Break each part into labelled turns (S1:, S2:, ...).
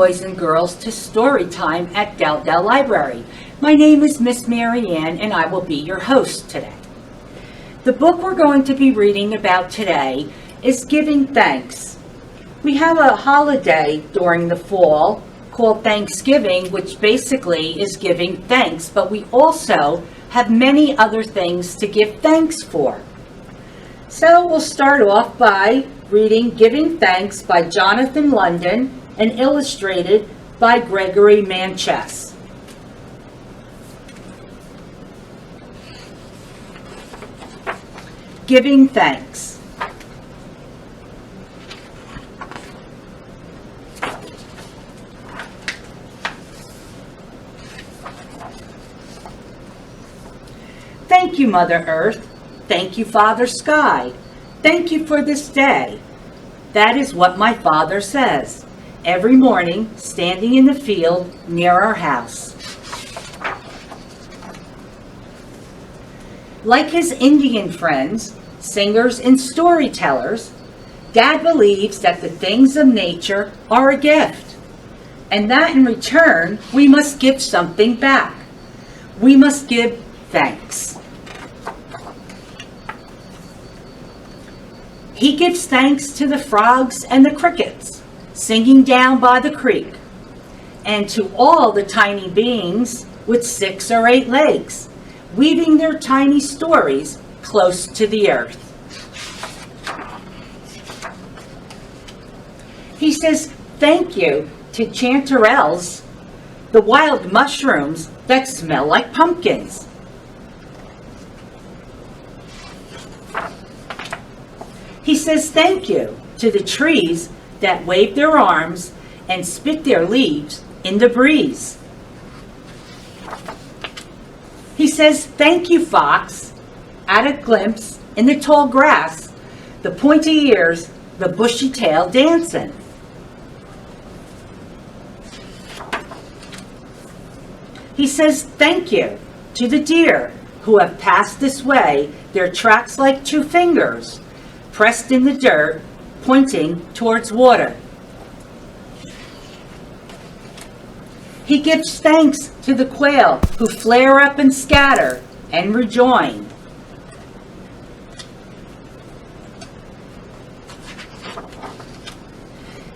S1: boys and girls, to Storytime at Dell Library. My name is Miss Maryanne, and I will be your host today. The book we're going to be reading about today is Giving Thanks. We have a holiday during the fall called Thanksgiving, which basically is giving thanks, but we also have many other things to give thanks for. So we'll start off by reading Giving Thanks by Jonathan London and illustrated by Gregory Manchess. Giving Thanks. Thank you, Mother Earth. Thank you, Father Sky. Thank you for this day. That is what my father says every morning, standing in the field near our house. Like his Indian friends, singers and storytellers, Dad believes that the things of nature are a gift, and that in return we must give something back. We must give thanks. He gives thanks to the frogs and the crickets singing down by the creek, and to all the tiny beings with 6 or 8 legs, weaving their tiny stories close to the earth. He says thank you to chanterelles, the wild mushrooms that smell like pumpkins. He says thank you to the trees that wave their arms and spit their leaves in the breeze. He says thank you, fox, at a glimpse in the tall grass, the pointy ears, the bushy tail dancing. He says thank you to the deer who have passed this way, their tracks like 2 fingers, pressed in the dirt, pointing towards water. He gives thanks to the quail who flare up and scatter and rejoin.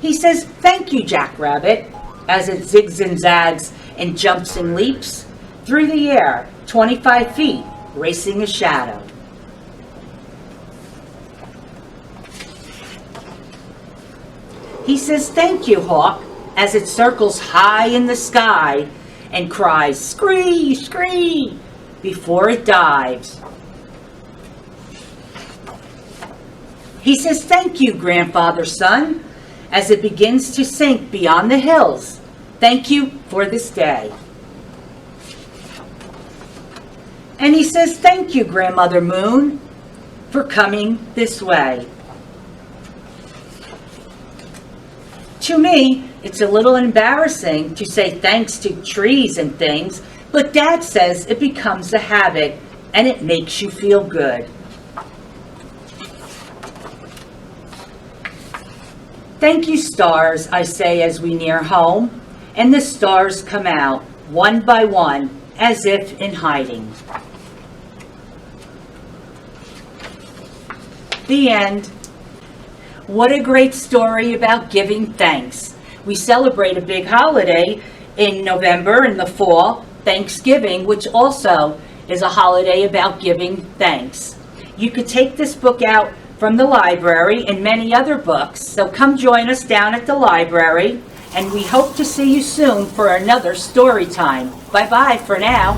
S1: He says thank you, jackrabbit, as it zigs and zags and jumps and leaps through the air 25 feet, racing a shadow. He says thank you, hawk, as it circles high in the sky and cries scree, scree before it dives. He says thank you, grandfather sun, as it begins to sink beyond the hills. Thank you for this day. And he says thank you, grandmother moon, for coming this way. To me, it's a little embarrassing to say thanks to trees and things, but Dad says it becomes a habit and it makes you feel good. Thank you, stars, I say as we near home, and the stars come out one by one as if in hiding. The end. What a great story about giving thanks. We celebrate a big holiday in November in the fall, Thanksgiving, which also is a holiday about giving thanks. You could take this book out from the library and many other books, so come join us down at the library, and we hope to see you soon for another story time. Bye-bye for now.